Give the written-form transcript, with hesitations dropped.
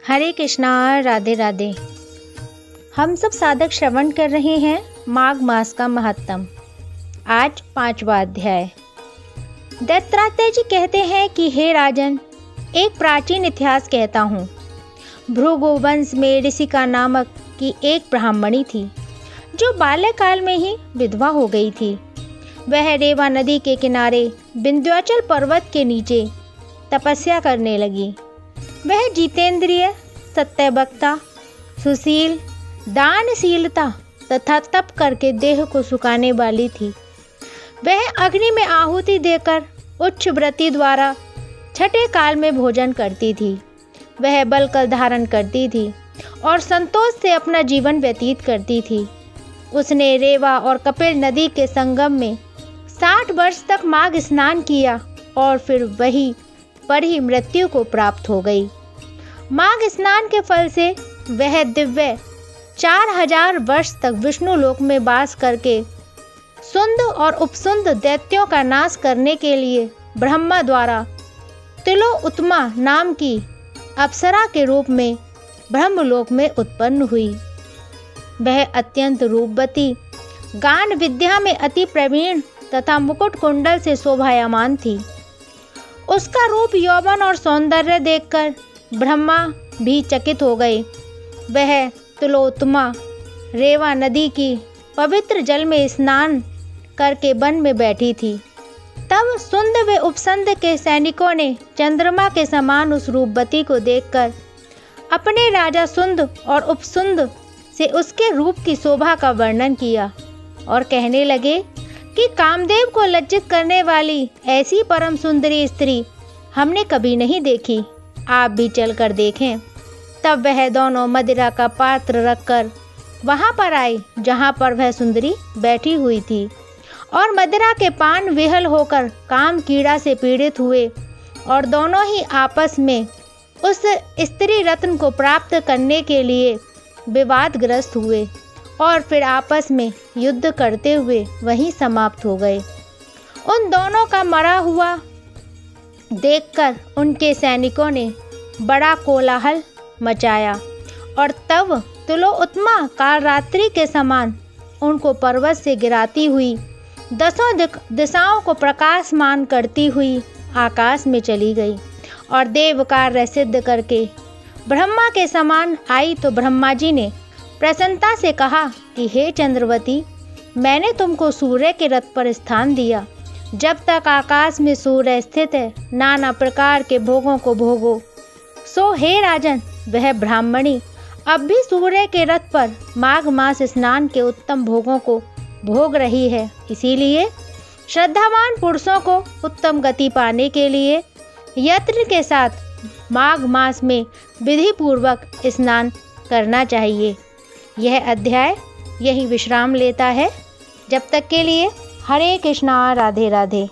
हरे कृष्णा, राधे राधे। हम सब साधक श्रवण कर रहे हैं माघ मास का महत्तम। आज 5वां अध्याय। दत्तात्रेय जी कहते हैं कि हे राजन, एक प्राचीन इतिहास कहता हूँ। भृगु वंश में ऋषिका नामक की एक ब्राह्मणी थी, जो बाल्यकाल में ही विधवा हो गई थी। वह रेवा नदी के किनारे विंध्याचल पर्वत के नीचे तपस्या करने लगी। वह जितेंद्रिय, सत्यवक्ता, सुशील, दानशीलता तथा तप करके देह को सुखाने वाली थी। वह अग्नि में आहुति देकर उच्च व्रति द्वारा छठे काल में भोजन करती थी। वह बल का धारण करती थी और संतोष से अपना जीवन व्यतीत करती थी। उसने रेवा और कपिल नदी के संगम में 60 वर्ष तक माघ स्नान किया और फिर वहीं पर ही मृत्यु को प्राप्त हो गई। माघ स्नान के फल से वह दिव्य 4000 वर्ष तक विष्णु लोक में वास करके सुंद और उपसुंद दैत्यों का नाश करने के लिए ब्रह्मा द्वारा तिलोत्तमा नाम की अप्सरा के रूप में ब्रह्मलोक में उत्पन्न हुई। वह अत्यंत रूपवती, गान विद्या में अति प्रवीण तथा मुकुट कुंडल से शोभायमान थी। उसका रूप, यौवन और सौंदर्य देखकर ब्रह्मा भी चकित हो गए। वह तिलोत्तमा रेवा नदी की पवित्र जल में स्नान करके वन में बैठी थी। तब सुंद व उपसुंद के सैनिकों ने चंद्रमा के समान उस रूपवती को देखकर अपने राजा सुंद और उपसुंद से उसके रूप की शोभा का वर्णन किया और कहने लगे कि कामदेव को लज्जित करने वाली ऐसी परम सुंदरी स्त्री हमने कभी नहीं देखी। आप भी चलकर देखें। तब वह दोनों मदिरा का पात्र रखकर वहां पर आए जहां पर वह सुंदरी बैठी हुई थी, और मदिरा के पान विहल होकर काम कीड़ा से पीड़ित हुए और दोनों ही आपस में उस स्त्री रत्न को प्राप्त करने के लिए विवादग्रस्त हुए और फिर आपस में युद्ध करते हुए वहीं समाप्त हो गए। उन दोनों का मरा हुआ देखकर उनके सैनिकों ने बड़ा कोलाहल मचाया और तब तिलोत्तमा काल रात्रि के समान उनको पर्वत से गिराती हुई 10 दिशाओं को प्रकाशमान करती हुई आकाश में चली गई और देव कार्य सिद्ध करके ब्रह्मा के समान आई। तो ब्रह्मा जी ने प्रसन्नता से कहा कि हे चंद्रवती, मैंने तुमको सूर्य के रथ पर स्थान दिया। जब तक आकाश में सूर्य स्थित है, नाना प्रकार के भोगों को भोगो। सो हे राजन, वह ब्राह्मणी अब भी सूर्य के रथ पर माघ मास स्नान के उत्तम भोगों को भोग रही है। इसीलिए श्रद्धावान पुरुषों को उत्तम गति पाने के लिए यत्न के साथ माघ मास में विधि पूर्वक स्नान करना चाहिए। यह अध्याय यही विश्राम लेता है। जब तक के लिए हरे कृष्णा, राधे राधे।